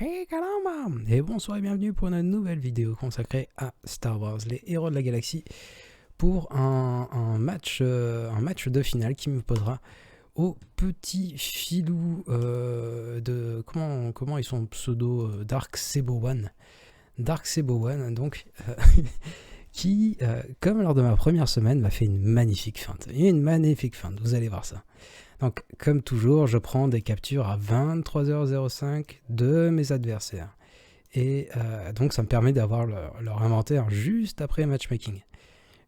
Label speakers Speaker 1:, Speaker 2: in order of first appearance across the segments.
Speaker 1: Hey caramba! Et bonsoir et bienvenue pour une nouvelle vidéo consacrée à Star Wars, les héros de la galaxie, pour un match de finale qui me posera au petit filou de... Comment ils sont pseudo Dark Sebo One. Dark Sebo One, donc... qui, comme lors de ma première semaine, m'a fait une magnifique feinte. Une magnifique feinte, vous allez voir ça. Donc, comme toujours, je prends des captures à 23h05 de mes adversaires. Et donc, ça me permet d'avoir leur inventaire juste après matchmaking.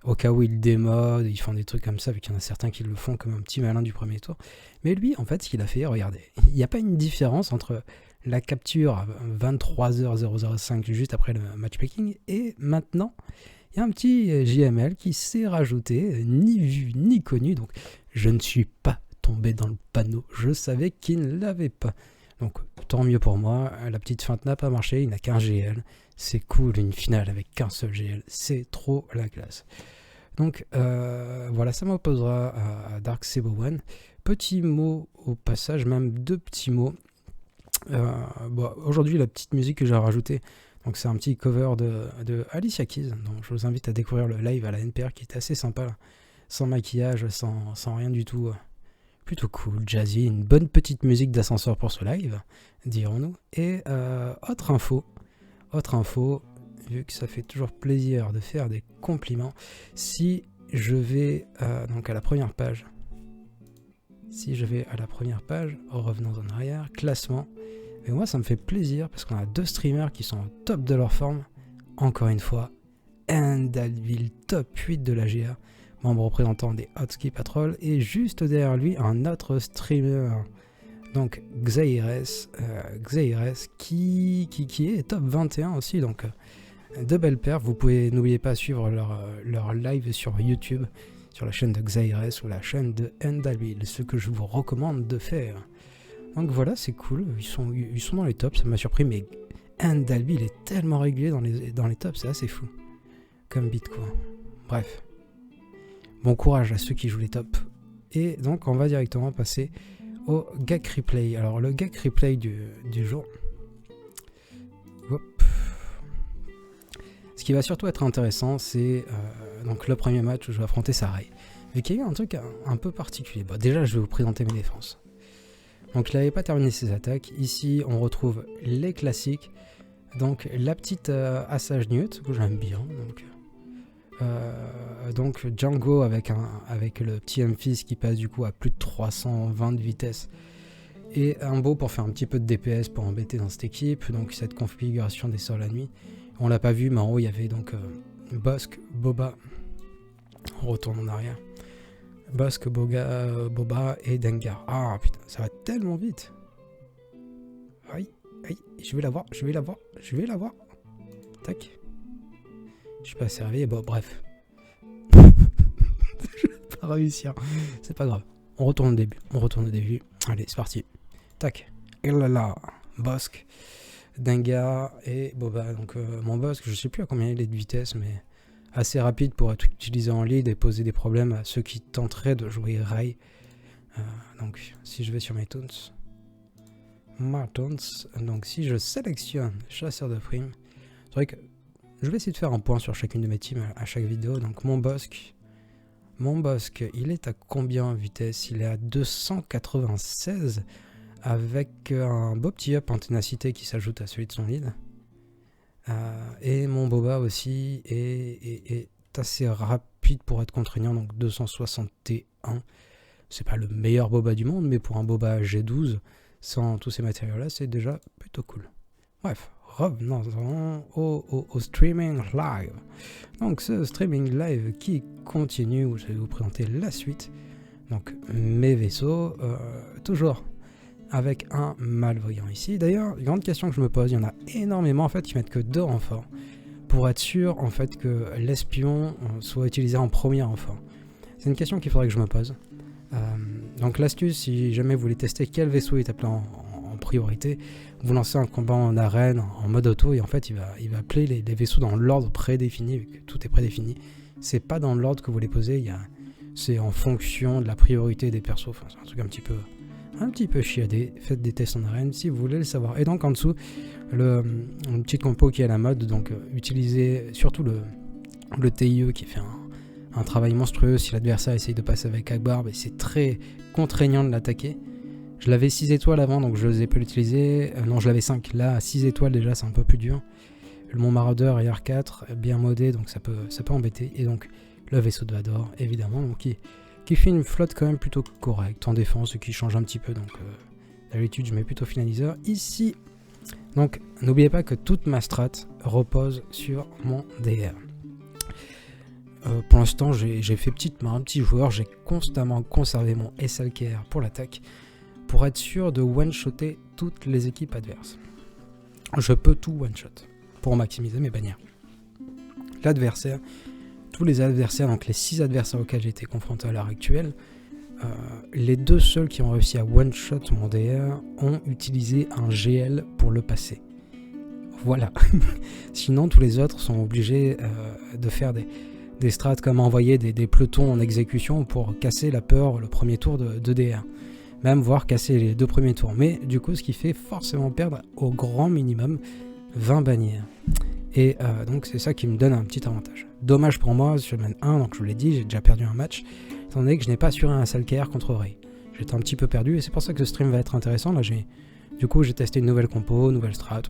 Speaker 1: Au cas où ils démodent, ils font des trucs comme ça, vu qu'il y en a certains qui le font comme un petit malin du premier tour. Mais lui, en fait, ce qu'il a fait, regardez, il n'y a pas une différence entre la capture à 23h005 juste après le matchmaking et maintenant... Il y a un petit JML qui s'est rajouté, ni vu ni connu, donc je ne suis pas tombé dans le panneau, je savais qu'il ne l'avait pas. Donc tant mieux pour moi, la petite feinte n'a pas marché, il n'a qu'un GL, c'est cool une finale avec qu'un seul GL, c'est trop la classe. Donc voilà, ça m'opposera à Dark Sebo One. Petit mot au passage, même deux petits mots. Aujourd'hui la petite musique que j'ai rajoutée, donc c'est un petit cover de Alicia Keys, donc je vous invite à découvrir le live à la NPR qui est assez sympa, là. Sans maquillage, sans rien du tout, plutôt cool, jazzy, une bonne petite musique d'ascenseur pour ce live, dirons-nous. Et autre info, vu que ça fait toujours plaisir de faire des compliments, si je vais donc à la première page, revenons en arrière, classement. Et moi, ça me fait plaisir parce qu'on a deux streamers qui sont au top de leur forme. Encore une fois, Endalville, top 8 de la GA, membre représentant des Hotski Patrol. Et juste derrière lui, un autre streamer, donc Xaires, qui est top 21 aussi. Donc, de belles perfs. Vous pouvez, n'oubliez pas, suivre leur live sur YouTube, sur la chaîne de Xaires ou la chaîne de Endalville, ce que je vous recommande de faire. Donc voilà, c'est cool, ils sont dans les tops, ça m'a surpris, mais Endalby, il est tellement régulier dans les tops, c'est assez fou. Comme beat, quoi. Bref. Bon courage à ceux qui jouent les tops. Et donc, on va directement passer au Gak Replay. Alors, le Gak Replay du jour. Hop. Ce qui va surtout être intéressant, c'est donc le premier match où je vais affronter Sarai. Vu qu'il y a eu un truc un peu particulier. Bon, déjà, je vais vous présenter mes défenses. Donc il n'avait pas terminé ses attaques. Ici, on retrouve les classiques. Donc la petite Assage Newt, que j'aime bien. Donc Django avec le petit Memphis qui passe du coup à plus de 320 de vitesse. Et un beau pour faire un petit peu de DPS pour embêter dans cette équipe. Donc cette configuration des sorts la nuit. On l'a pas vu, mais en haut il y avait donc Bossk, Boba. On retourne en arrière. Bossk, Boba et Dengar. Ah putain, ça va tellement vite. Aïe, aïe, je vais l'avoir. Tac. Je suis pas servi, bon bref. Je vais pas réussir. C'est pas grave. On retourne au début. Allez, c'est parti. Tac. Et là, Bossk, Dengar et Boba. Donc mon Bossk, je sais plus à combien il est de vitesse, mais... assez rapide pour être utilisé en lead et poser des problèmes à ceux qui tenteraient de jouer Ray. Donc si je vais sur mes taunts, donc si je sélectionne chasseur de primes, c'est vrai que je vais essayer de faire un point sur chacune de mes teams à chaque vidéo. Donc mon Bossk, il est à combien en vitesse? Il est à 296 avec un beau petit up en ténacité qui s'ajoute à celui de son lead. Et mon Boba aussi est assez rapide pour être contraignant, donc 261. C'est pas le meilleur Boba du monde, mais pour un Boba G12, sans tous ces matériaux-là, c'est déjà plutôt cool. Bref, revenons au streaming live. Donc ce streaming live qui continue, où je vais vous présenter la suite. Donc mes vaisseaux, toujours avec un malvoyant ici. D'ailleurs, grande question que je me pose, il y en a énormément en fait qui mettent que 2 renforts pour être sûr en fait que l'espion soit utilisé en premier renfort. C'est une question qu'il faudrait que je me pose. Donc l'astuce, si jamais vous voulez tester quel vaisseau est appelé en priorité, vous lancez un combat en arène en mode auto et en fait il va appeler les vaisseaux dans l'ordre prédéfini, vu que tout est prédéfini. C'est pas dans l'ordre que vous les posez, c'est en fonction de la priorité des persos. Enfin, c'est un truc un petit peu un petit peu chiadé, faites des tests en arène si vous voulez le savoir. Et donc en dessous, une petite compo qui est à la mode, donc utilisez surtout le TIE qui fait un travail monstrueux. Si l'adversaire essaye de passer avec Akbar, c'est très contraignant de l'attaquer. Je l'avais 6 étoiles avant, donc je n'osais pas l'utiliser. Non, je l'avais 5. Là, 6 étoiles déjà, c'est un peu plus dur. Mon Marauder est R4, bien modé, donc ça peut embêter. Et donc, le vaisseau de Vador, évidemment, donc, qui fait une flotte quand même plutôt correcte en défense, qui change un petit peu. Donc, d'habitude, je mets plutôt finaliseur. Ici, donc, n'oubliez pas que toute ma strat repose sur mon DR. Pour l'instant, j'ai fait petite main, petit joueur. J'ai constamment conservé mon SLKR pour l'attaque, pour être sûr de one-shotter toutes les équipes adverses. Je peux tout one-shot pour maximiser mes bannières. L'adversaire, tous les adversaires, donc les 6 adversaires auxquels j'ai été confronté à l'heure actuelle, les 2 seuls qui ont réussi à one-shot mon DR ont utilisé un GL pour le passer. Voilà. Sinon, tous les autres sont obligés de faire des strats comme envoyer des pelotons en exécution pour casser la peur le premier tour de DR. Même voire casser les 2 premiers tours. Mais du coup, ce qui fait forcément perdre au grand minimum 20 bannières. Et donc c'est ça qui me donne un petit avantage. Dommage pour moi, je mène 1, donc je vous l'ai dit, j'ai déjà perdu un match, étant donné que je n'ai pas assuré un SLKR contre Rey. J'étais un petit peu perdu et c'est pour ça que ce stream va être intéressant. Là, du coup, j'ai testé une nouvelle compo, nouvelle strat.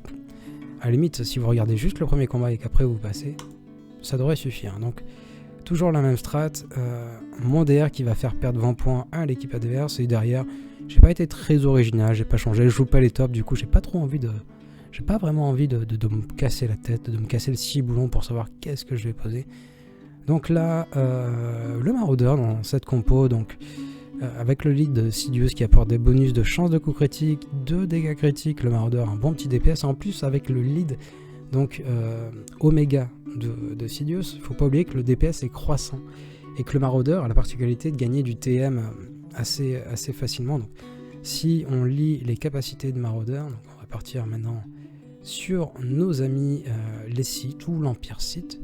Speaker 1: À la limite, si vous regardez juste le premier combat et qu'après vous passez, ça devrait suffire. Donc, toujours la même strat, mon DR qui va faire perdre 20 points à l'équipe adverse, et derrière, j'ai pas été très original, j'ai pas changé, je joue pas les tops, du coup, j'ai pas vraiment envie de me casser la tête, de me casser le ciboulon pour savoir qu'est-ce que je vais poser. Donc là, le Marauder dans cette compo, donc avec le lead de Sidious qui apporte des bonus de chance de coup critique, de dégâts critiques, le Marauder un bon petit DPS, en plus avec le lead donc Oméga de Sidious, faut pas oublier que le DPS est croissant et que le Marauder a la particularité de gagner du TM assez facilement. Donc, si on lit les capacités de Marauder, donc on va partir maintenant sur nos amis les Sith ou l'Empire Sith,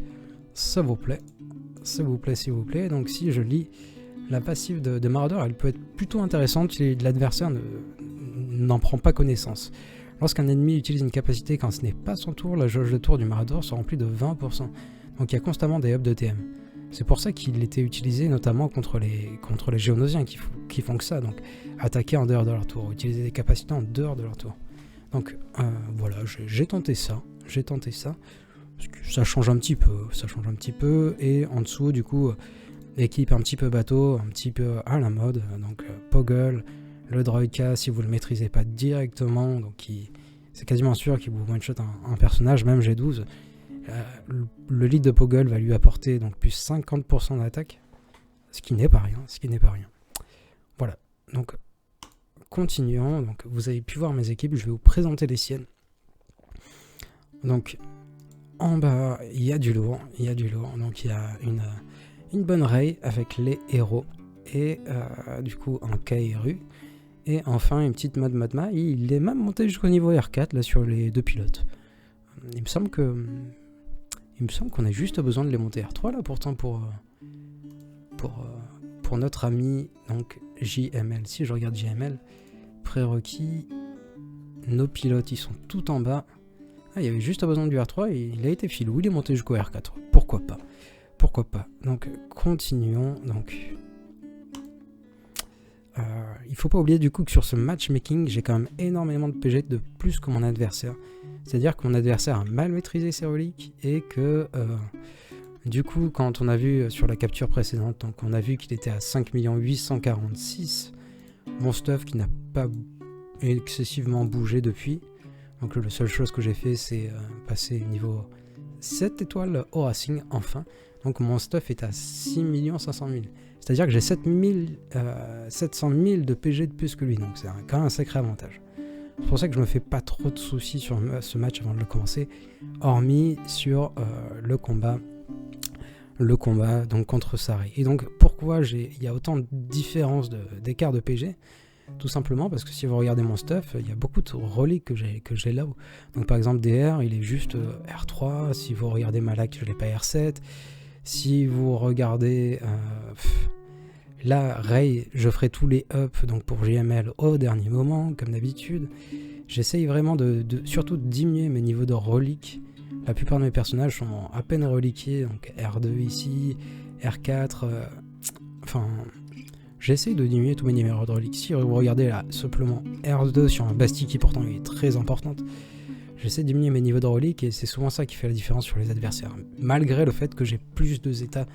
Speaker 1: ça vous plaît, s'il vous plaît. Donc si je lis la passive de Marauder, elle peut être plutôt intéressante si l'adversaire n'en prend pas connaissance. Lorsqu'un ennemi utilise une capacité quand ce n'est pas son tour, la jauge de tour du Marauder se remplit de 20%. Donc il y a constamment des hubs de TM. C'est pour ça qu'il était utilisé notamment contre les Géonosiens qui font que ça, donc attaquer en dehors de leur tour, utiliser des capacités en dehors de leur tour. Donc voilà, j'ai tenté ça, parce que ça change un petit peu, et en dessous du coup, équipe un petit peu bateau, un petit peu à la mode, donc Poggle, le Droïka si vous le maîtrisez pas directement, donc c'est quasiment sûr qu'il vous one-shot un personnage, même G12. Le lead de Poggle va lui apporter donc plus 50% d'attaque, ce qui n'est pas rien. Voilà, donc continuons. Donc vous avez pu voir mes équipes, je vais vous présenter les siennes. Donc en bas il y a du lourd, donc il y a une bonne Rey avec les héros et du coup un KRU. Et enfin une petite mode Madma, il est même monté jusqu'au niveau R4 là sur les 2 pilotes. Il me semble qu'on a juste besoin de les monter R3 là pourtant pour notre ami donc JML. Si je regarde JML, prérequis, nos pilotes ils sont tout en bas. Il y avait juste besoin du R3 et il a été filou, il est monté jusqu'au R4. Pourquoi pas. Donc continuons. Donc il faut pas oublier du coup que sur ce matchmaking, j'ai quand même énormément de PG de plus que mon adversaire. C'est-à-dire que mon adversaire a mal maîtrisé ses reliques et que du coup, quand on a vu sur la capture précédente, donc on a vu qu'il était à 5 846, mon stuff qui n'a pas excessivement bougé depuis. Donc la seule chose que j'ai fait, c'est passer niveau 7 étoiles au Racing, enfin. Donc mon stuff est à 6 500 000. C'est-à-dire que j'ai 700 000 de PG de plus que lui, donc c'est quand même un sacré avantage. C'est pour ça que je me fais pas trop de soucis sur ce match avant de le commencer, hormis sur le combat donc contre Saré. Et donc pourquoi il y a autant de différences d'écart de PG? Tout simplement parce que si vous regardez mon stuff, il y a beaucoup de reliques que j'ai là-haut. Donc par exemple DR, il est juste R3, si vous regardez Malak, je l'ai pas R7. Si vous regardez Là, Ray, je ferai tous les ups donc pour JML au dernier moment, comme d'habitude. J'essaye vraiment surtout de diminuer mes niveaux de reliques. La plupart de mes personnages sont à peine reliqués, donc R2 ici, R4, enfin... J'essaye de diminuer tous mes niveaux de reliques. Si vous regardez là, simplement R2 sur un Bastille qui pourtant est très importante, j'essaie de diminuer mes niveaux de reliques et c'est souvent ça qui fait la différence sur les adversaires. Malgré le fait que j'ai plus de zeta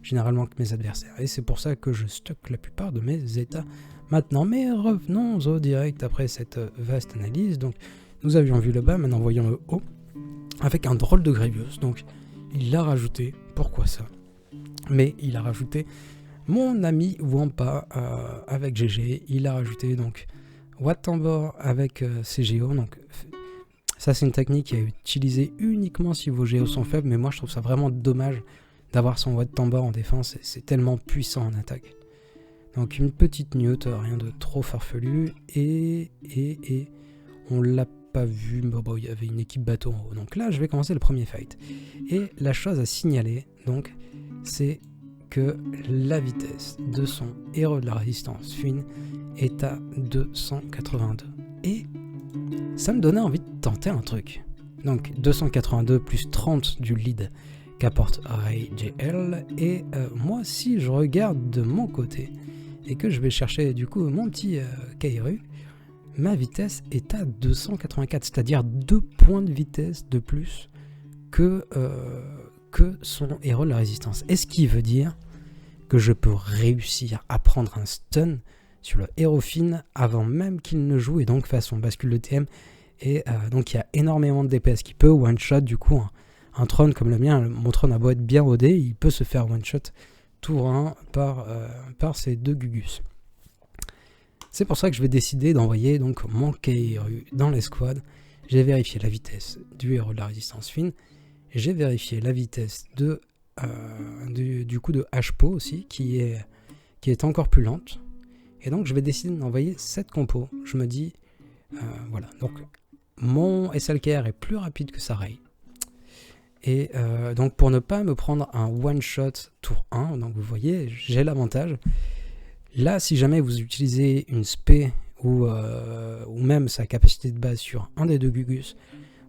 Speaker 1: généralement que mes adversaires. Et c'est pour ça que je stocke la plupart de mes zeta maintenant. Mais revenons au direct après cette vaste analyse. Donc nous avions vu le bas, maintenant voyons le haut. Avec un drôle de Grievous. Donc il l'a rajouté. Pourquoi ça? Mais il a rajouté mon ami Wampa avec GG. Il a rajouté donc Watt-Tambor avec CGO. Donc ça c'est une technique qui est utilisée uniquement si vos GO sont faibles. Mais moi je trouve ça vraiment dommage d'avoir son Watt-Tambor en défense. C'est tellement puissant en attaque. Donc une petite Newt, rien de trop farfelu. Et on l'a pas vu, mais bon, il y avait une équipe bateau en haut. Donc là je vais commencer le premier fight. Et la chose à signaler, donc, c'est que la vitesse de son héros de la résistance Finn est à 282. Et ça me donnait envie de tenter un truc. Donc 282 plus 30 du lead qu'apporte Ray JL. Et moi, si je regarde de mon côté et que je vais chercher du coup mon petit Kaeru, ma vitesse est à 284, c'est-à-dire 2 points de vitesse de plus que son héros de la résistance. Et ce qui veut dire que je peux réussir à prendre un stun sur le héros Finn avant même qu'il ne joue et donc fasse son bascule de TM. Et donc il y a énormément de DPS qui peut one-shot du coup un Tron comme le mien. Mon Tron a beau être bien rodé, il peut se faire one-shot tour 1 par ces deux Gugus. C'est pour ça que je vais décider d'envoyer donc mon Kaeru dans l'escouade. J'ai vérifié la vitesse du héros de la résistance Finn. J'ai vérifié la vitesse du coup de HPO aussi, qui est encore plus lente. Et donc je vais décider d'envoyer cette compo. Je me dis, voilà, donc mon SLKR est plus rapide que sa Ray. Et donc pour ne pas me prendre un one-shot tour 1, donc vous voyez, j'ai l'avantage. Là, si jamais vous utilisez une spé ou même sa capacité de base sur un des deux Gugus,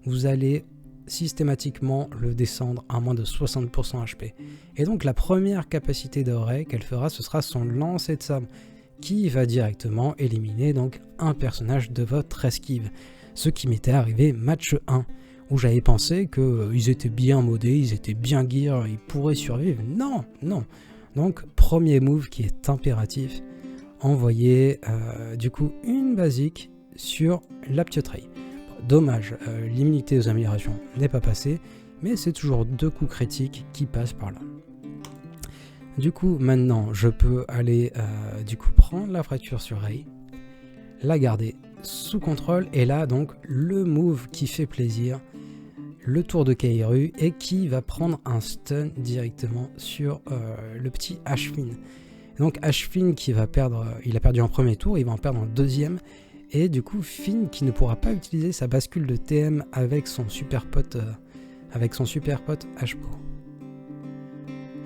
Speaker 1: vous allez systématiquement le descendre à moins de 60% HP. Et donc la première capacité de Ray qu'elle fera, ce sera son lancer de sabre qui va directement éliminer donc un personnage de votre esquive. Ce qui m'était arrivé match 1 où j'avais pensé qu'ils étaient bien modés, ils étaient bien gear, ils pourraient survivre. Non, non. Donc premier move qui est impératif, envoyer du coup une basique sur la petite Ray. Dommage, l'immunité aux améliorations n'est pas passée, mais c'est toujours 2 coups critiques qui passent par là. Du coup, maintenant, je peux aller du coup prendre la fracture sur Ray, la garder sous contrôle, et là, donc, le move qui fait plaisir, le tour de Kaeru, et qui va prendre un stun directement sur le petit H-Finn. Donc H-Finn qui va perdre, il a perdu en premier tour, il va en perdre en deuxième, et du coup Finn qui ne pourra pas utiliser sa bascule de TM avec son super pote HPO.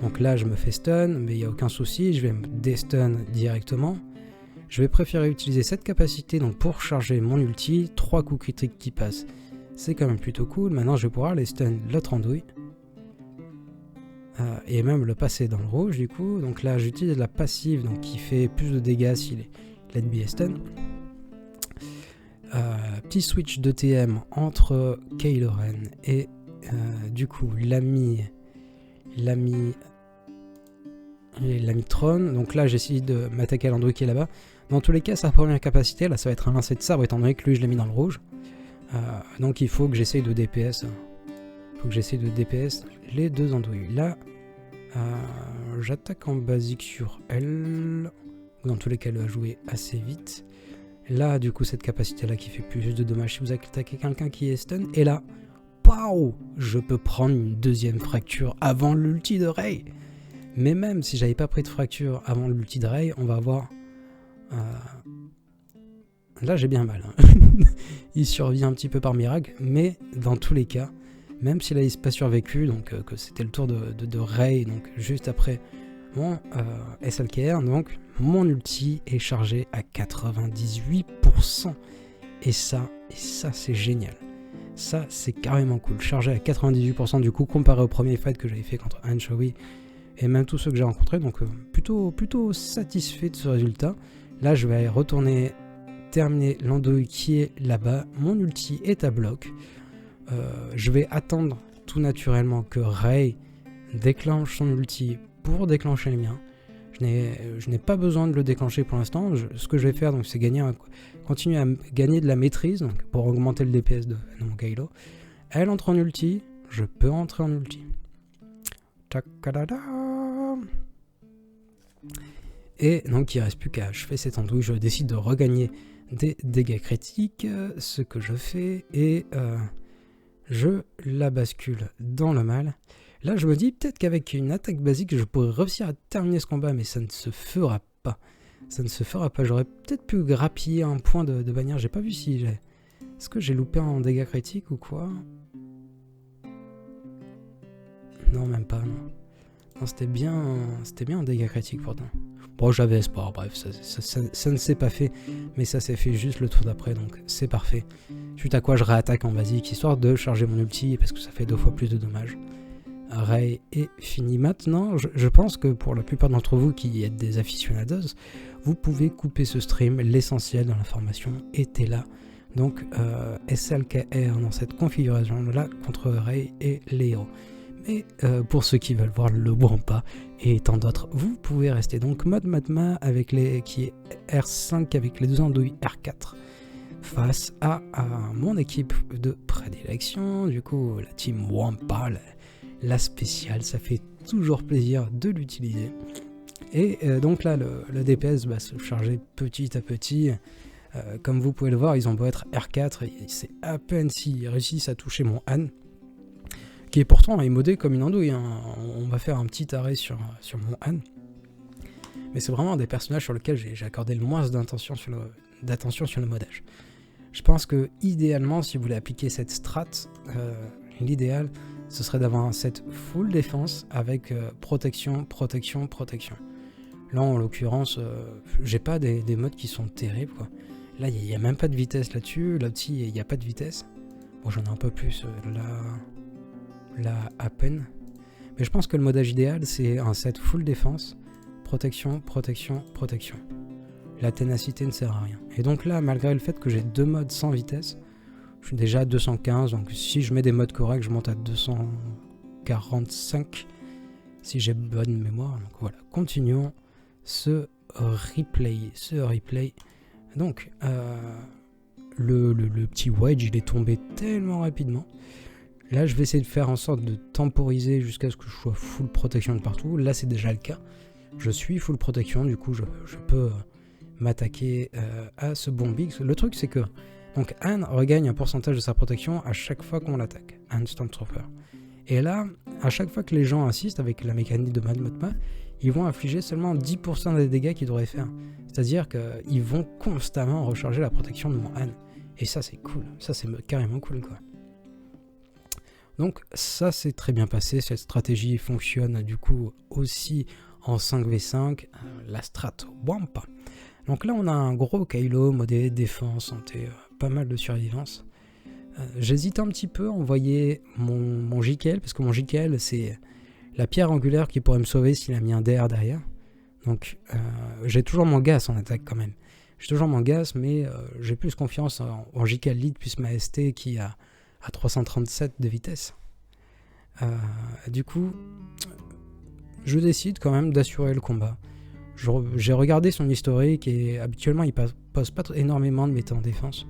Speaker 1: Donc là je me fais stun, mais il n'y a aucun souci, je vais me destun directement. Je vais préférer utiliser cette capacité donc pour charger mon ulti, 3 coups critiques qui passent. C'est quand même plutôt cool. Maintenant je vais pouvoir les stun l'autre andouille. Et même le passer dans le rouge du coup. Donc là j'utilise la passive donc, qui fait plus de dégâts si l'ennemi est stun. Petit switch de TM entre Kylo Ren et du coup l'ami Tron. Donc là j'essaie de m'attaquer à l'andouille qui est là-bas. Dans tous les cas sa première capacité là ça va être un lancer de sabre étant donné que lui je l'ai mis dans le rouge. Donc il faut que j'essaye de DPS. Les deux andouilles. Là j'attaque en basique sur elle. Dans tous les cas elle va jouer assez vite. Là du coup cette capacité là qui fait plus de dommages si vous attaquez quelqu'un qui est stun. Et là, pow, je peux prendre une deuxième fracture avant l'ulti de Ray. Mais même si j'avais pas pris de fracture avant l'ulti de Ray, on va voir. Là j'ai bien mal. Hein. Il survit un petit peu par miracle, mais dans tous les cas, même s'il n'a pas survécu, donc que c'était le tour de Ray, donc juste après mon SLKR, donc mon ulti est chargé à 98%. Et ça c'est génial. Ça, c'est carrément cool. Chargé à 98% du coup, comparé au premier fight que j'avais fait contre Anchowy et même tous ceux que j'ai rencontrés. Donc, plutôt satisfait de ce résultat. Là, je vais retourner terminer l'andouille qui est là-bas. Mon ulti est à bloc. Je vais attendre tout naturellement que Ray déclenche son ulti pour déclencher le mien. Je n'ai pas besoin de le déclencher pour l'instant. Ce que je vais faire, donc, c'est continuer à gagner de la maîtrise, donc, pour augmenter le DPS de mon Kylo. Elle entre en ulti, je peux entrer en ulti. Tchakadada. Et donc il ne reste plus qu'à achever cette andouille. Je décide de regagner des dégâts critiques, ce que je fais, et je la bascule dans le mal. Là, je me dis peut-être qu'avec une attaque basique, je pourrais réussir à terminer ce combat, mais ça ne se fera pas. Ça ne se fera pas. J'aurais peut-être pu grappiller un point de bannière. J'ai pas vu si j'ai... Est-ce que j'ai loupé en dégâts critiques ou quoi? Non, même pas, non. Non, c'était bien en dégâts critiques pourtant. Bon, j'avais espoir, bref, ça ne s'est pas fait, mais ça s'est fait juste le tour d'après, donc c'est parfait. Suite à quoi je réattaque en basique, histoire de charger mon ulti, parce que ça fait 2 fois plus de dommages. Ray est fini. Maintenant, je pense que pour la plupart d'entre vous qui êtes des aficionados, vous pouvez couper ce stream, l'essentiel dans l'information était là. Donc, SLKR dans cette configuration-là contre Ray et les héros. Mais pour ceux qui veulent voir le Wampa et tant d'autres, vous pouvez rester. Donc mode Matma avec qui est R5 avec les deux andouilles R4 face à mon équipe de prédilection. Du coup, la team Wampa, la spéciale, ça fait toujours plaisir de l'utiliser. Et donc là, le DPS va se charger petit à petit. Comme vous pouvez le voir, ils ont beau être R4, c'est à peine s'ils réussissent à toucher mon Han, qui est pourtant modé comme une andouille, hein. On va faire un petit arrêt sur mon Han. Mais c'est vraiment un des personnages sur lesquels j'ai accordé le moins d'attention sur le modage. Je pense que idéalement, si vous voulez appliquer cette strat, l'idéal, ce serait d'avoir un set full défense avec protection. Là, en l'occurrence, j'ai pas des modes qui sont terribles, quoi. Là, il n'y a même pas de vitesse là-dessus. Là-dessus, il n'y a pas de vitesse. Bon, j'en ai un peu plus là à peine. Mais je pense que le modage idéal, c'est un set full défense, protection. La ténacité ne sert à rien. Et donc là, malgré le fait que j'ai 2 modes sans vitesse, je suis déjà à 215, donc si je mets des modes corrects, je monte à 245, si j'ai bonne mémoire. Donc voilà, continuons ce replay. Donc, le petit wedge, il est tombé tellement rapidement. Là, je vais essayer de faire en sorte de temporiser jusqu'à ce que je sois full protection de partout. Là, c'est déjà le cas. Je suis full protection, du coup, je peux m'attaquer à ce bombix. Le truc, c'est que donc Han regagne un pourcentage de sa protection à chaque fois qu'on l'attaque. Han Stormtrooper. Et là, à chaque fois que les gens assistent avec la mécanique de Mad Motma, ils vont infliger seulement 10% des dégâts qu'ils devraient faire. C'est-à-dire qu'ils vont constamment recharger la protection de mon Han. Et ça, c'est cool. Ça, c'est carrément cool, quoi. Donc ça s'est très bien passé, cette stratégie fonctionne du coup aussi en 5v5, la strat Wampa. Donc là on a un gros Kylo modé défense, santé, pas mal de survivance. J'hésite un petit peu à envoyer mon JKL, parce que mon JKL c'est la pierre angulaire qui pourrait me sauver s'il a mis un DR derrière. Donc j'ai toujours mon gas en attaque quand même. J'ai toujours mon gas, mais j'ai plus confiance en JKL lead plus ma ST qui a à 337 de vitesse. Du coup, je décide quand même d'assurer le combat. J'ai regardé son historique et habituellement il pose pas énormément de méta en défense.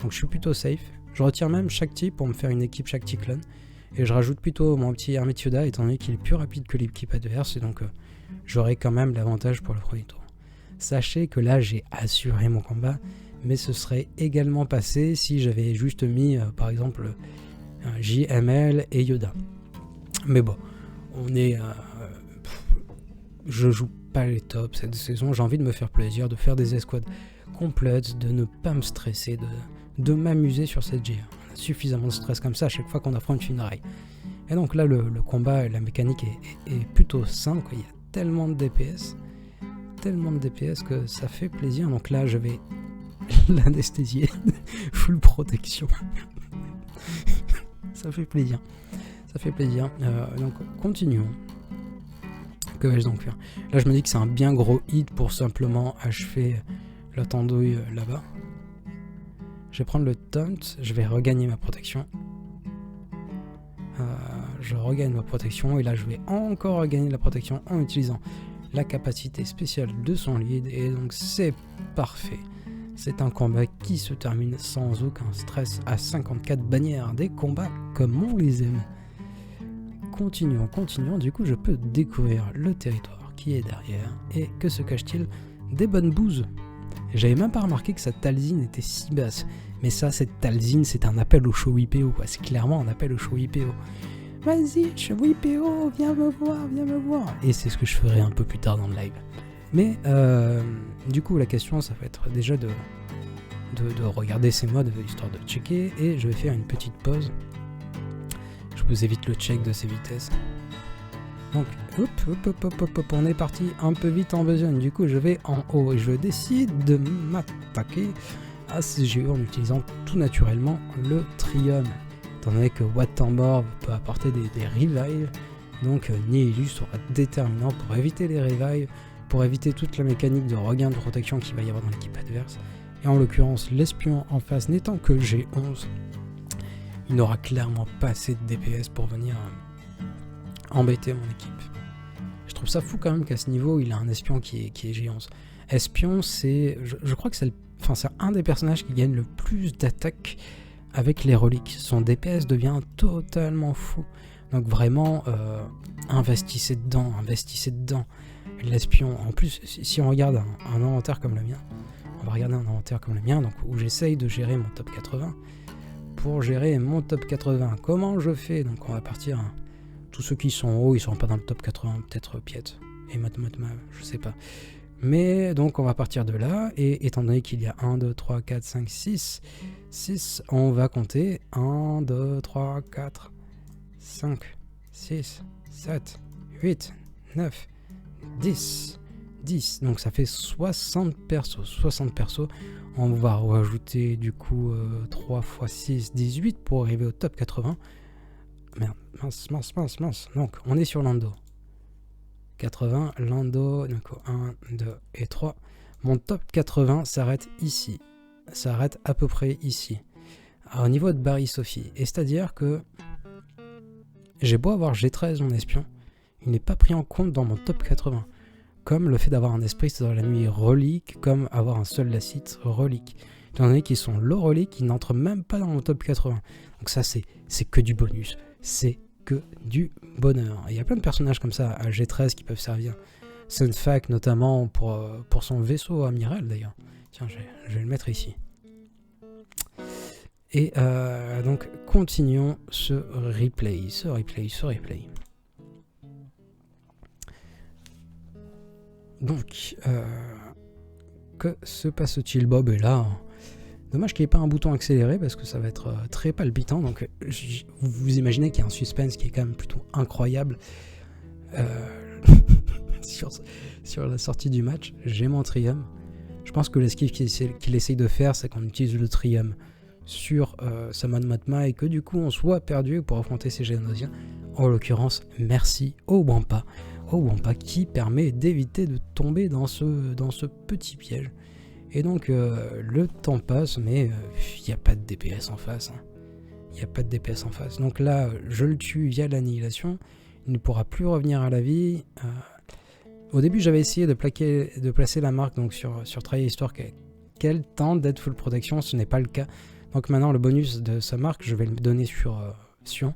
Speaker 1: Donc je suis plutôt safe. Je retire même chaque type pour me faire une équipe chaque clone. Et je rajoute plutôt mon petit Hermit Yoda étant donné qu'il est plus rapide que l'équipe adverse. Et donc j'aurai quand même l'avantage pour le premier tour. Sachez que là j'ai assuré mon combat. Mais ce serait également passé si j'avais juste mis, par exemple, JML et Yoda. Mais bon, je joue pas les tops cette saison, j'ai envie de me faire plaisir, de faire des escouades complètes, de ne pas me stresser, de m'amuser sur cette GA. On a suffisamment de stress comme ça à chaque fois qu'on affronte une rail. Et donc là, le combat et la mécanique est plutôt simple, il y a tellement de DPS, tellement de DPS que ça fait plaisir. Donc là, je vais l'anesthésier. Full protection. Ça fait plaisir. Ça fait plaisir. Donc, continuons. Que vais-je donc faire? Là, je me dis que c'est un bien gros hit pour simplement achever la tendouille là-bas. Je vais prendre le taunt. Je vais regagner ma protection. Je regagne ma protection. Et là, je vais encore regagner la protection en utilisant la capacité spéciale de son lead. Et donc, c'est parfait. C'est un combat qui se termine sans aucun stress à 54 bannières. Des combats comme on les aime. Continuons. Du coup, je peux découvrir le territoire qui est derrière. Et que se cache-t-il? Des bonnes bouses. J'avais même pas remarqué que sa talzine était si basse. Mais ça, cette talzine, c'est un appel au show IPO, quoi. C'est clairement un appel au show IPO. Vas-y, show IPO, viens me voir. Et c'est ce que je ferai un peu plus tard dans le live. Mais, du coup, la question, ça va être déjà de regarder ces modes, histoire de checker. Et je vais faire une petite pause. Je vous évite le check de ces vitesses. Donc, hop, on est parti un peu vite en besogne. Du coup, je vais en haut et je décide de m'attaquer à ce géo en utilisant tout naturellement le Trium. Étant donné que Wattambor peut apporter des revives, donc Nihilus sera déterminant pour éviter les revives, pour éviter toute la mécanique de regain de protection qu'il va y avoir dans l'équipe adverse. Et en l'occurrence, l'espion en face n'étant que G11, il n'aura clairement pas assez de DPS pour venir embêter mon équipe. Je trouve ça fou quand même qu'à ce niveau, il a un espion qui est G11. Espion, c'est, je crois que c'est un des personnages qui gagne le plus d'attaques avec les reliques. Son DPS devient totalement fou. Donc vraiment, investissez dedans. L'espion, en plus, si on regarde un inventaire comme le mien, on va regarder un inventaire comme le mien, donc où j'essaye de gérer mon top 80. Pour gérer mon top 80, comment je fais? Donc on va partir, hein. Tous ceux qui sont hauts, ils seront pas dans le top 80, peut-être Piet et Matma, je sais pas. Mais donc on va partir de là, et étant donné qu'il y a 1, 2, 3, 4, 5, 6, on va compter 1, 2, 3, 4, 5, 6, 7, 8, 9, 10. Donc ça fait 60 persos. On va rajouter du coup 3 x 6, 18 pour arriver au top 80. Merde, mince. Donc on est sur Lando. 80, Lando, donc 1, 2 et 3. Mon top 80 s'arrête ici. S'arrête à peu près ici. Alors, au niveau de Barry Sophie. Et c'est-à-dire que j'ai beau avoir G13 mon espion, il n'est pas pris en compte dans mon top 80. Comme le fait d'avoir un esprit dans la nuit relique, comme avoir un seul lacite relique. Étant donné qu'ils sont low relique, ils n'entrent même pas dans mon top 80. Donc ça, c'est que du bonus. C'est que du bonheur. Et il y a plein de personnages comme ça à G13 qui peuvent servir. Sunfac notamment pour son vaisseau amiral d'ailleurs. Tiens, je vais le mettre ici. Et donc continuons ce replay. Donc, que se passe-t-il? Bob est là. Dommage qu'il n'y ait pas un bouton accéléré parce que ça va être très palpitant. Donc, vous imaginez qu'il y a un suspense qui est quand même plutôt incroyable sur la sortie du match. J'ai mon Trium. Je pense que l'esquive qu'il essaye de faire, c'est qu'on utilise le Trium sur Samon Matma et que du coup on soit perdu pour affronter ces Génosiens. En l'occurrence, merci au Wampa qui permet d'éviter de tomber dans ce petit piège. Et donc le temps passe, mais il n'y a pas de DPS en face. Il n'y a pas de DPS en face. Donc là, je le tue via l'annihilation. Il ne pourra plus revenir à la vie. Au début, j'avais essayé de placer la marque donc sur Trahi histoire qu'elle tente d'être full protection. Ce n'est pas le cas. Donc maintenant, le bonus de sa marque, je vais le donner sur Sion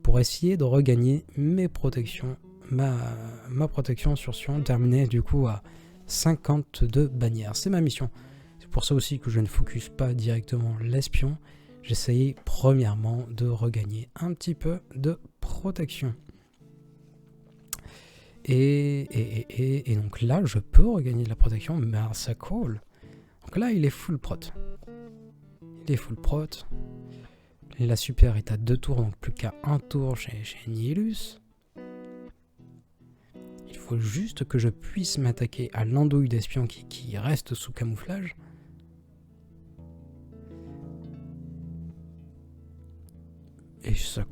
Speaker 1: pour essayer de regagner mes protections. Ma protection sur Sion terminée du coup à 52 bannières. C'est ma mission. C'est pour ça aussi que je ne focus pas directement l'espion. J'essaye premièrement de regagner un petit peu de protection. Et donc là, je peux regagner de la protection, mais ça colle. Donc là, il est full prot. La super est à 2 tours, donc plus qu'à 1 tour chez Nihilus. Il faut juste que je puisse m'attaquer à l'andouille d'espion qui reste sous camouflage. Et ça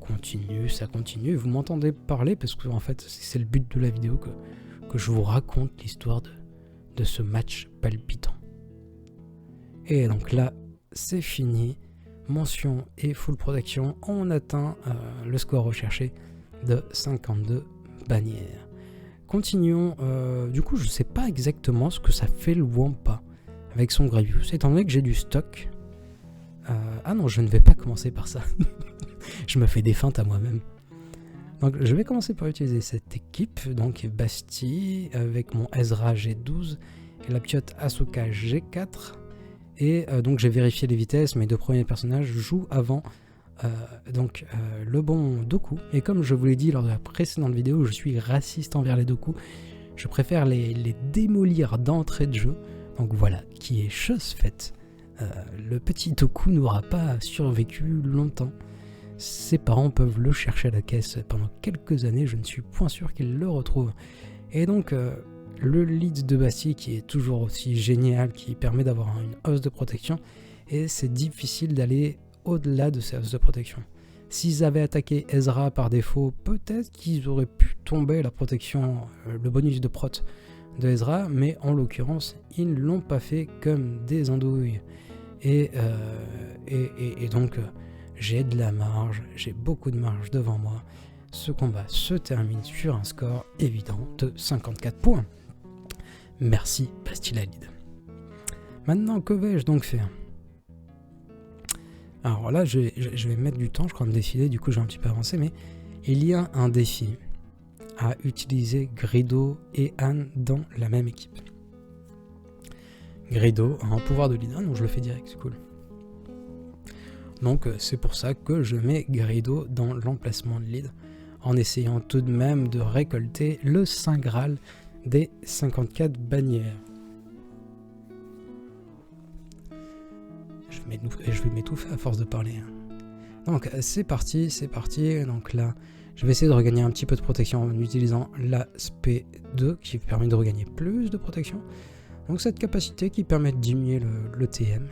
Speaker 1: continue. Vous m'entendez parler parce que en fait c'est le but de la vidéo que je vous raconte l'histoire de ce match palpitant. Et donc là, c'est fini. Mention et full protection. On atteint le score recherché de 52 bannières. Continuons. Du coup, je sais pas exactement ce que ça fait le Wampa avec son Gravius, étant donné que j'ai du stock. Ah non, je ne vais pas commencer par ça. Je me fais des feintes à moi-même. Donc je vais commencer par utiliser cette équipe, donc Bastille avec mon Ezra G12 et la piote Asuka G4. Et donc j'ai vérifié les vitesses, mes deux premiers personnages jouent avant le bon Doku. Et comme je vous l'ai dit lors de la précédente vidéo, je suis raciste envers les Doku. Je préfère les démolir d'entrée de jeu. Donc voilà, qui est chose faite. Le petit Doku n'aura pas survécu longtemps. Ses parents peuvent le chercher à la caisse pendant quelques années, je ne suis point sûr qu'ils le retrouvent. Et donc, le lead de Bastille qui est toujours aussi génial, qui permet d'avoir une hausse de protection, et c'est difficile d'aller au-delà de ces hausses de protection. S'ils avaient attaqué Ezra par défaut, peut-être qu'ils auraient pu tomber la protection, le bonus de prot de Ezra, mais en l'occurrence, ils ne l'ont pas fait comme des andouilles. Et donc... j'ai de la marge, j'ai beaucoup de marge devant moi. Ce combat se termine sur un score évident de 54 points. Merci Bastille Lead. Maintenant, que vais-je donc faire? Alors là, je vais mettre du temps, je crois, à me défiler, du coup j'ai un petit peu avancé, mais il y a un défi à utiliser Grido et Anne dans la même équipe. Grido a un pouvoir de lead, donc je le fais direct, c'est cool. Donc c'est pour ça que je mets Grido dans l'emplacement de lead, en essayant tout de même de récolter le Saint Graal des 54 bannières. Je vais m'étouffer à force de parler. Donc c'est parti. Donc là, je vais essayer de regagner un petit peu de protection en utilisant l'aspect 2 qui permet de regagner plus de protection. Donc cette capacité qui permet de diminuer le TM.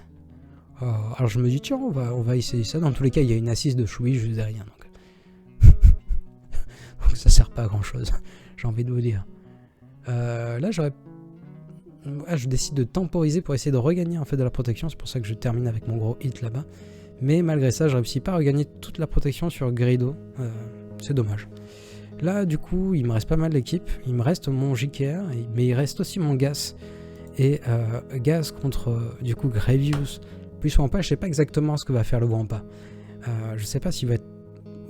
Speaker 1: Alors je me dis tiens on va essayer ça, dans tous les cas il y a une assise de Choui juste derrière donc, donc ça sert pas à grand chose, j'ai envie de vous dire. Là je décide de temporiser pour essayer de regagner en fait de la protection, c'est pour ça que je termine avec mon gros hit là-bas, mais malgré ça je réussis pas à regagner toute la protection sur Grido, c'est dommage. Là du coup il me reste pas mal d'équipes, il me reste mon JKR mais il reste aussi mon Gas, et Gas contre du coup Gravius. Puis Wampa, je sais pas exactement ce que va faire le Wampa. Je sais pas s'il va être...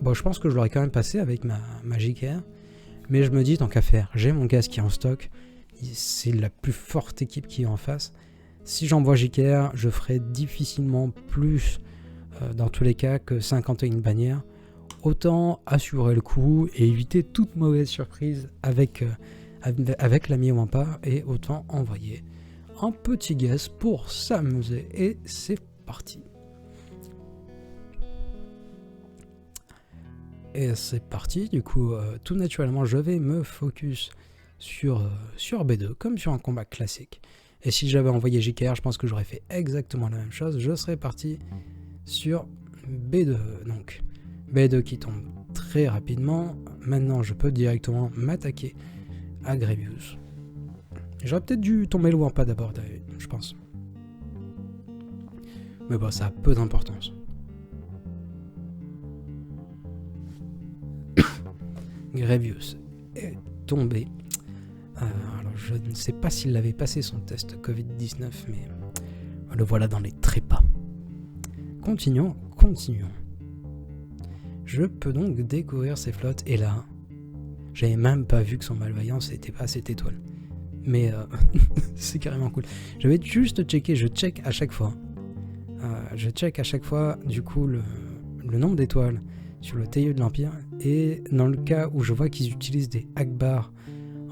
Speaker 1: Bon, je pense que je l'aurais quand même passé avec ma JKR. Mais je me dis, tant qu'à faire, j'ai mon Gas qui est en stock. C'est la plus forte équipe qui est en face. Si j'envoie JKR, je ferai difficilement plus, dans tous les cas, que 51 bannières. Autant assurer le coup et éviter toute mauvaise surprise avec l'ami Wampa. Et autant envoyer un petit Gas pour s'amuser, et c'est parti. Et c'est parti, du coup, tout naturellement, je vais me focus sur B2, comme sur un combat classique. Et si j'avais envoyé JKR, je pense que j'aurais fait exactement la même chose. Je serais parti sur B2. Donc, B2 qui tombe très rapidement. Maintenant, je peux directement m'attaquer à Gravius. J'aurais peut-être dû tomber le Wampa d'abord, je pense. Mais bon, ça a peu d'importance. Gravius est tombé. Alors, je ne sais pas s'il avait passé son test Covid-19, mais le voilà dans les trépas. Continuons. Je peux donc découvrir ses flottes, et là, j'avais même pas vu que son malveillance n'était pas à cette étoile. Mais c'est carrément cool. Je vais juste checker, je check à chaque fois. Du coup le nombre d'étoiles sur le TIE de l'Empire. Et dans le cas où je vois qu'ils utilisent des Akbar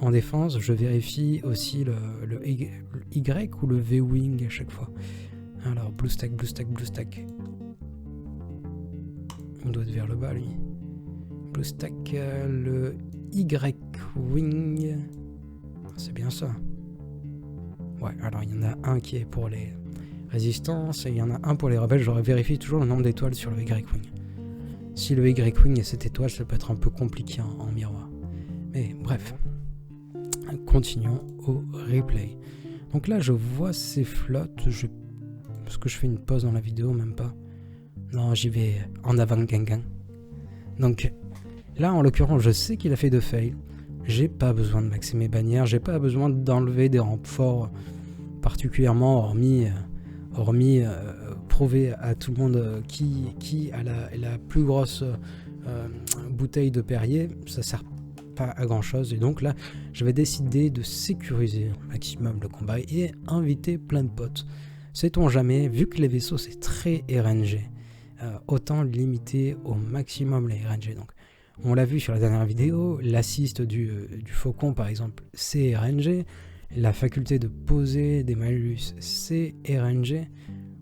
Speaker 1: en défense, je vérifie aussi le Y ou le V-Wing à chaque fois. Alors blue stack. On doit être vers le bas lui. Blue stack, le Y-Wing. C'est bien ça. Ouais, alors il y en a un qui est pour les résistances et il y en a un pour les rebelles. J'aurais vérifié toujours le nombre d'étoiles sur le Y-Wing. Si le Y-Wing est 7 étoiles, ça peut être un peu compliqué en miroir. Mais bref, continuons au replay. Donc là, je vois ces flottes. Est-ce que je fais une pause dans la vidéo? Même pas. Non, j'y vais en avant gang. Donc là, en l'occurrence, je sais qu'il a fait 2 fails. J'ai pas besoin de maxer mes bannières. J'ai pas besoin d'enlever des renforts particulièrement, hormis prouver à tout le monde qui a la plus grosse bouteille de Perrier. Ça sert pas à grand chose. Et donc là, je vais décider de sécuriser au maximum le combat et inviter plein de potes. Sait-on jamais, vu que les vaisseaux c'est très RNG, autant limiter au maximum les RNG. Donc, on l'a vu sur la dernière vidéo, l'assist du faucon par exemple, c'est RNG. La faculté de poser des malus, c'est RNG.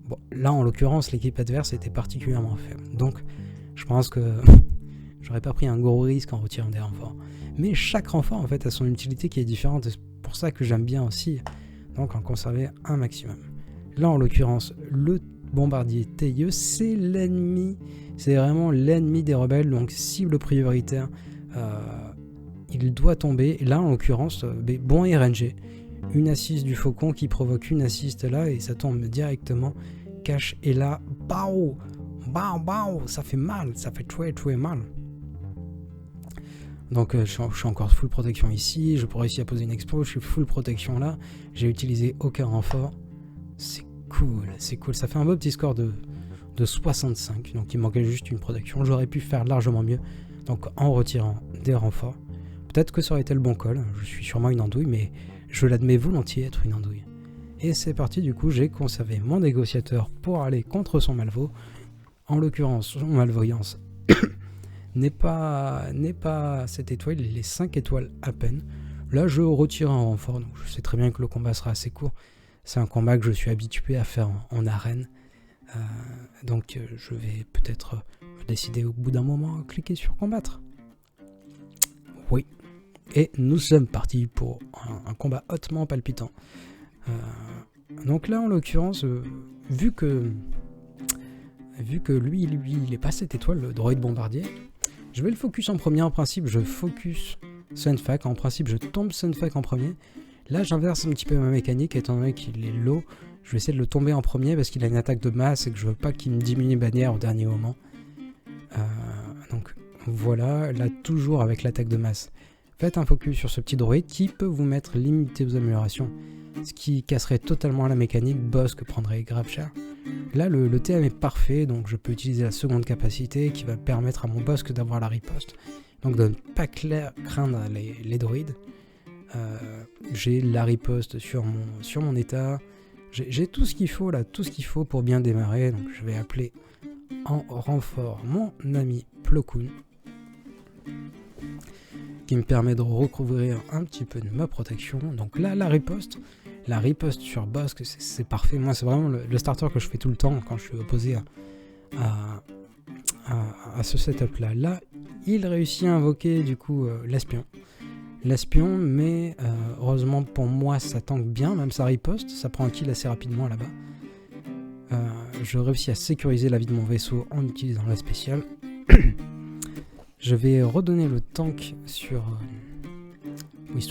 Speaker 1: Bon, là en l'occurrence, l'équipe adverse était particulièrement faible. Donc, je pense que j'aurais pas pris un gros risque en retirant des renforts. Mais chaque renfort en fait a son utilité qui est différente. C'est pour ça que j'aime bien aussi donc en conserver un maximum. Là en l'occurrence, le bombardier TIE, c'est l'ennemi, c'est vraiment l'ennemi des rebelles, donc cible prioritaire, il doit tomber. Et là en l'occurrence, bon RNG, une assist du faucon qui provoque une assist là et ça tombe directement cache et là, bao, ça fait mal, ça fait très mal. Donc je suis encore full protection ici, je pourrais réussir à poser une expo, je suis full protection là, j'ai utilisé aucun renfort. C'est cool, ça fait un beau petit score de 65, donc il manquait juste une protection, j'aurais pu faire largement mieux, donc en retirant des renforts. Peut-être que ça aurait été le bon call, je suis sûrement une andouille, mais je l'admets volontiers être une andouille. Et c'est parti, du coup j'ai conservé mon négociateur pour aller contre son malvo, en l'occurrence son malvoyance n'est pas 7 étoiles, il est 5 étoiles à peine. Là je retire un renfort, donc je sais très bien que le combat sera assez court. C'est un combat que je suis habitué à faire en arène. Donc je vais peut-être décider au bout d'un moment à cliquer sur combattre. Oui. Et nous sommes partis pour un combat hautement palpitant. Donc là en l'occurrence, vu que lui il est pas 7 étoiles, le droïde bombardier, je vais le focus en premier. En principe je focus Sun Fac, en principe je tombe Sun Fac en premier. Là j'inverse un petit peu ma mécanique, étant donné qu'il est low, je vais essayer de le tomber en premier parce qu'il a une attaque de masse et que je veux pas qu'il me diminue bannière au dernier moment. Donc voilà, là toujours avec l'attaque de masse, faites un focus sur ce petit droïde qui peut vous mettre limité aux améliorations, ce qui casserait totalement la mécanique, Bossk prendrait grave cher. Là le TM est parfait, donc je peux utiliser la seconde capacité qui va permettre à mon Bossk d'avoir la riposte, donc de ne pas craindre les droïdes. J'ai la riposte sur mon état, j'ai tout ce qu'il faut là, tout ce qu'il faut pour bien démarrer. Donc je vais appeler en renfort mon ami Plo Koon, qui me permet de recouvrir un petit peu de ma protection. Donc là la riposte sur Bossk c'est parfait. Moi c'est vraiment le starter que je fais tout le temps quand je suis opposé à ce setup là. Là il réussit à invoquer du coup l'espion, mais heureusement pour moi ça tank bien, même sa riposte, ça prend un kill assez rapidement là-bas. Je réussis à sécuriser la vie de mon vaisseau en utilisant la spéciale. Je vais redonner le tank histoire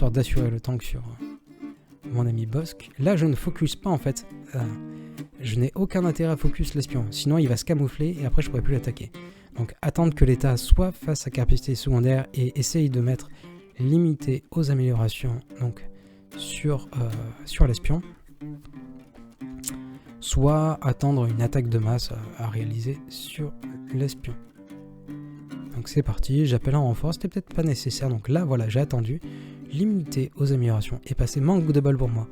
Speaker 1: d'assurer le tank sur mon ami Bossk. Là je ne focus pas en fait, je n'ai aucun intérêt à focus l'espion, sinon il va se camoufler et après je pourrai plus l'attaquer. Donc attendre que l'état soit face à capacité secondaire et essaye de mettre limité aux améliorations donc sur l'espion, soit attendre une attaque de masse à réaliser sur l'espion. Donc c'est parti, j'appelle un renfort, c'était peut-être pas nécessaire, donc là voilà j'ai attendu, limité aux améliorations et passé manque de bol pour moi.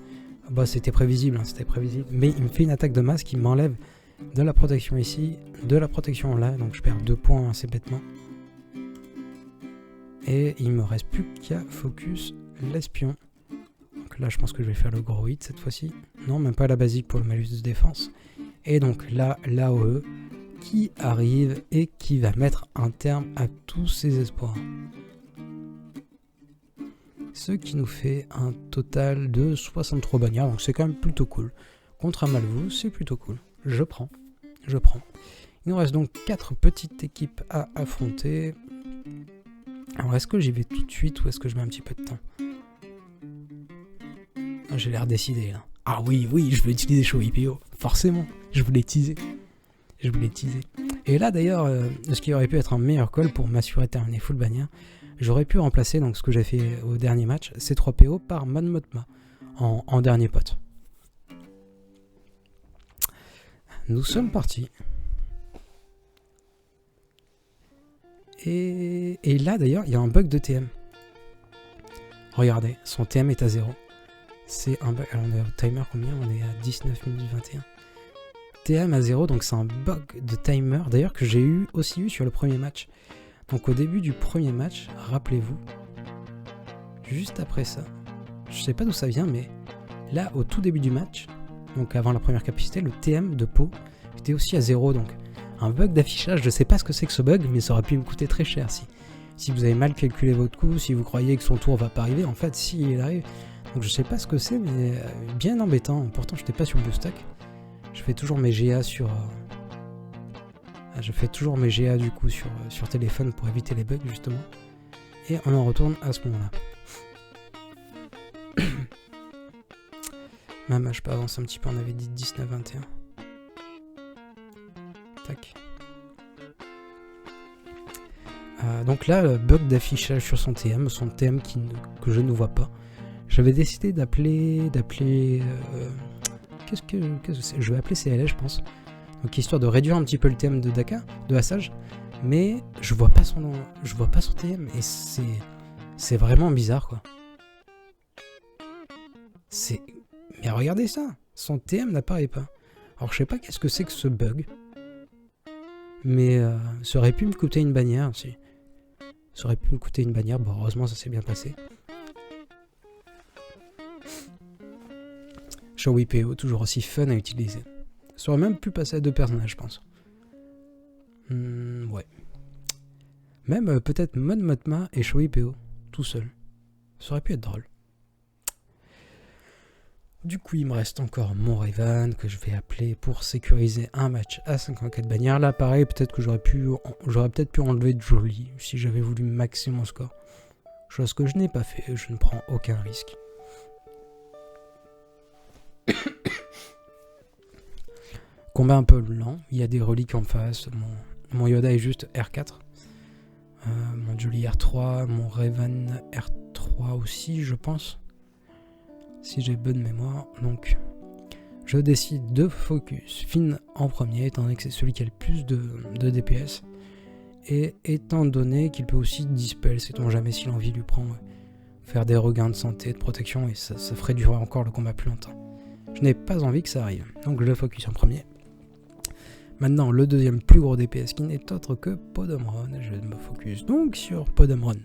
Speaker 1: Bah c'était prévisible, mais il me fait une attaque de masse qui m'enlève de la protection ici, de la protection là, donc je perds 2 points assez bêtement. Et il me reste plus qu'à focus l'espion. Donc là je pense que je vais faire le gros hit cette fois-ci. Non, même pas la basique pour le malus de défense. Et donc là, l'AOE qui arrive et qui va mettre un terme à tous ces espoirs. Ce qui nous fait un total de 63 bannières, donc c'est quand même plutôt cool. Contre un Malvou, c'est plutôt cool. Je prends. Il nous reste donc 4 petites équipes à affronter. Alors est-ce que j'y vais tout de suite ou est-ce que je mets un petit peu de temps? J'ai l'air décidé là. Ah oui, je vais utiliser Shoei-PO. Forcément, je voulais teaser. Et là d'ailleurs, ce qui aurait pu être un meilleur call pour m'assurer de terminer full bannière, j'aurais pu remplacer donc ce que j'ai fait au dernier match, C3PO par Manmotma en dernier pote. Nous sommes partis. Et là d'ailleurs, il y a un bug de TM. Regardez, son TM est à 0. C'est un bug. Alors on est au timer combien? On est à 19 minutes 21. TM à 0, donc c'est un bug de timer. D'ailleurs que j'ai aussi eu sur le premier match. Donc au début du premier match, rappelez-vous, juste après ça, je sais pas d'où ça vient, mais là au tout début du match, donc avant la première capacité, le TM de Pau était aussi à 0, donc un bug d'affichage. Je sais pas ce que c'est que ce bug, mais ça aurait pu me coûter très cher si vous avez mal calculé votre coup, si vous croyez que son tour va pas arriver. En fait, si il arrive. Donc je sais pas ce que c'est, mais bien embêtant. Pourtant, j'étais pas sur le stack. Je fais toujours mes GA sur. Je fais toujours mes GA du coup sur téléphone pour éviter les bugs justement. Et on en retourne à ce moment-là. Même je peux avancer un petit peu, on avait dit 19-21. Tac. Donc là, bug d'affichage sur son TM que je ne vois pas. J'avais décidé d'appeler qu'est-ce que c'est? Je vais appeler CLS, je pense. Donc histoire de réduire un petit peu le TM de Daka, de Assage, mais je vois pas son TM et c'est vraiment bizarre quoi. Mais regardez ça, son TM n'apparaît pas. Alors je sais pas qu'est-ce que c'est que ce bug, mais ça aurait pu me coûter une bannière aussi. Ça aurait pu me coûter une bannière, bon heureusement ça s'est bien passé. Shoei-PO, toujours aussi fun à utiliser. Ça aurait même pu passer à 2 personnages, je pense. Ouais. Même peut-être Manmotma et Shoei-PO, tout seul. Ça aurait pu être drôle. Du coup, il me reste encore mon Raven que je vais appeler pour sécuriser un match à 54 bannières. Là, pareil, peut-être que j'aurais peut-être pu enlever Jolie si j'avais voulu maxer mon score. Chose que je n'ai pas fait, je ne prends aucun risque. Combat un peu lent, il y a des reliques en face, mon Yoda est juste R4, mon Jolie R3, mon Raven R3 aussi je pense, si j'ai bonne mémoire. Donc je décide de focus Finn en premier étant donné que c'est celui qui a le plus de DPS et étant donné qu'il peut aussi dispel, sait-on jamais si l'envie lui prend, faire des regains de santé, de protection et ça ferait durer encore le combat plus longtemps. Je n'ai pas envie que ça arrive, donc je le focus en premier. Maintenant, le deuxième plus gros DPS qui n'est autre que Podomron. Je me focus donc sur Podomron.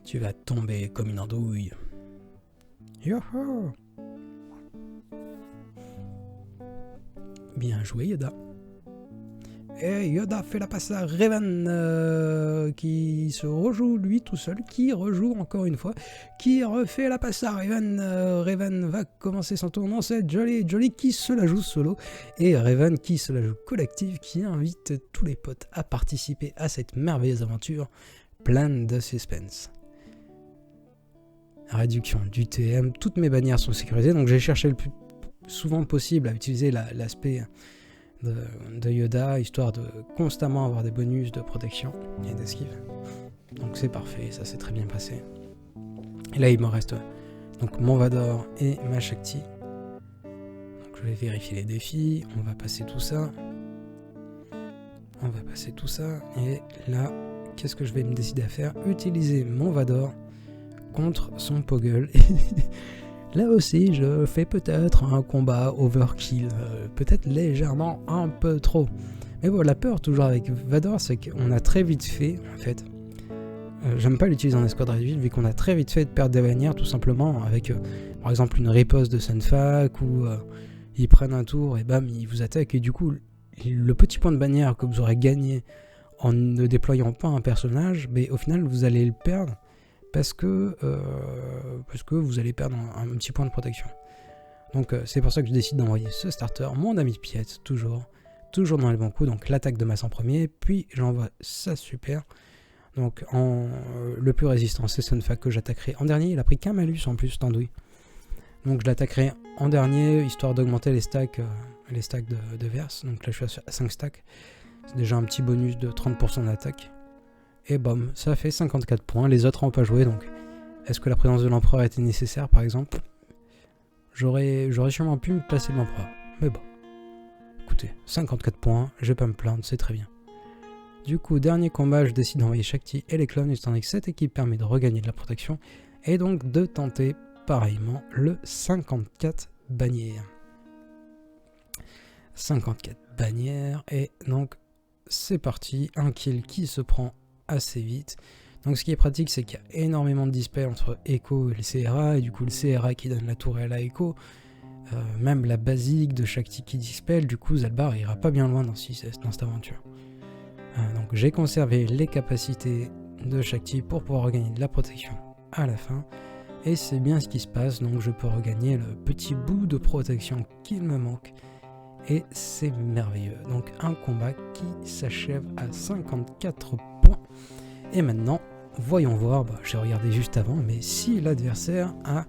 Speaker 1: Tu vas tomber comme une andouille. Yoho! Bien joué, Yoda. Et Yoda fait la passe à Raven qui se rejoue lui tout seul, qui rejoue encore une fois, qui refait la passe à Raven. Raven va commencer son tour, non c'est Jolie qui se la joue solo, et Raven qui se la joue collective, qui invite tous les potes à participer à cette merveilleuse aventure pleine de suspense. Réduction du TM, toutes mes bannières sont sécurisées, donc j'ai cherché le plus souvent possible à utiliser l'aspect de Yoda, histoire de constamment avoir des bonus de protection et d'esquive. Donc c'est parfait, ça s'est très bien passé. Et là il me reste donc mon Vador et ma Shakti. Donc je vais vérifier les défis, on va passer tout ça. Et là, qu'est-ce que je vais me décider à faire? Utiliser mon Vador contre son Poggle. Là aussi, je fais peut-être un combat overkill, peut-être légèrement un peu trop. Mais bon, la peur toujours avec Vador, c'est qu'on a très vite fait, en fait, j'aime pas l'utiliser en escouade réduite, vu qu'on a très vite fait de perdre des bannières, tout simplement, avec, par exemple, une riposte de Sunfac, où ils prennent un tour et bam, ils vous attaquent, et du coup, le petit point de bannière que vous aurez gagné en ne déployant pas un personnage, mais au final vous allez le perdre parce que vous allez perdre un petit point de protection. Donc c'est pour ça que je décide d'envoyer ce starter, mon ami Piette, toujours dans les bons coups, donc l'attaque de masse en premier, puis j'envoie ça super. Donc le plus résistant c'est Sunfac que j'attaquerai en dernier, il a pris qu'un malus en plus, Tandouille. Donc je l'attaquerai en dernier, histoire d'augmenter les stacks de verse. Donc là je suis à 5 stacks. C'est déjà un petit bonus de 30% d'attaque. Et bam, ça fait 54 points. Les autres n'ont pas joué, donc est-ce que la présence de l'empereur était nécessaire par exemple? J'aurais sûrement pu me placer de l'empereur. Mais bon. Écoutez, 54 points, je vais pas me plaindre, c'est très bien. Du coup, dernier combat, je décide d'envoyer Shakti et les clones, étant donné que cette équipe permet de regagner de la protection. Et donc de tenter pareillement le 54 bannières. 54 bannières, et donc c'est parti, un kill qui se prend assez vite. Donc ce qui est pratique, c'est qu'il y a énormément de dispel entre Echo et le CRA, et du coup le CRA qui donne la tourelle à Echo, même la basique de Shakti qui dispel, du coup Zalbar ira pas bien loin dans cette aventure. Donc j'ai conservé les capacités de Shakti pour pouvoir regagner de la protection à la fin, et c'est bien ce qui se passe, donc je peux regagner le petit bout de protection qu'il me manque. Et c'est merveilleux. Donc un combat qui s'achève à 54 points. Et maintenant, voyons voir, j'ai regardé juste avant, mais si l'adversaire a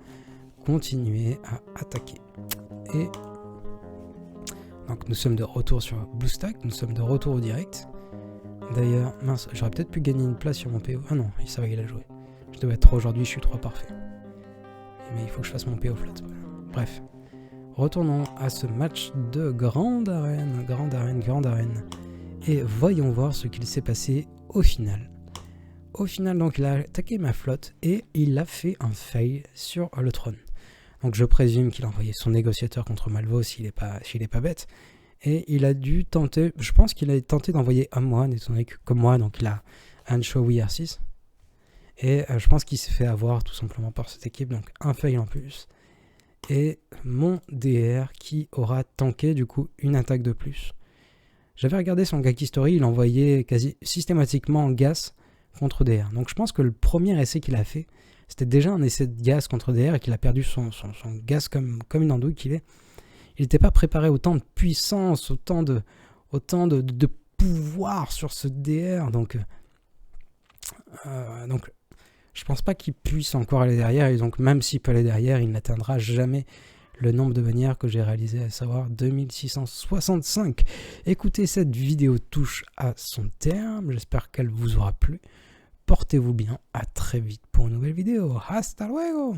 Speaker 1: continué à attaquer. Et donc nous sommes de retour sur BlueStack, nous sommes de retour au direct. D'ailleurs, mince, j'aurais peut-être pu gagner une place sur mon PO. Ah non, ça va, il a joué. Je devais être 3 aujourd'hui, je suis 3 parfait. Mais il faut que je fasse mon PO flat. Bref. Retournons à ce match de grande arène. Et voyons voir ce qu'il s'est passé au final. Au final, donc, il a attaqué ma flotte et il a fait un fail sur le trône. Donc je présume qu'il a envoyé son négociateur contre Malvo s'il est pas bête. Et il a dû tenter, je pense qu'il a tenté d'envoyer Amwan, étant donné que comme moi, donc il a Anchovy R6. Et je pense qu'il s'est fait avoir tout simplement par cette équipe, donc un fail en plus. Et mon DR qui aura tanké du coup une attaque de plus. J'avais regardé son Gaki Story, il envoyait quasi systématiquement Gas contre DR. Donc je pense que le premier essai qu'il a fait, c'était déjà un essai de Gas contre DR et qu'il a perdu son Gas comme une andouille qu'il est. Il n'était pas préparé autant de puissance, autant de pouvoir sur ce DR. Donc je pense pas qu'il puisse encore aller derrière, et donc même s'il peut aller derrière, il n'atteindra jamais le nombre de bannières que j'ai réalisé, à savoir 2665. Écoutez, cette vidéo touche à son terme, j'espère qu'elle vous aura plu. Portez-vous bien, à très vite pour une nouvelle vidéo. Hasta luego!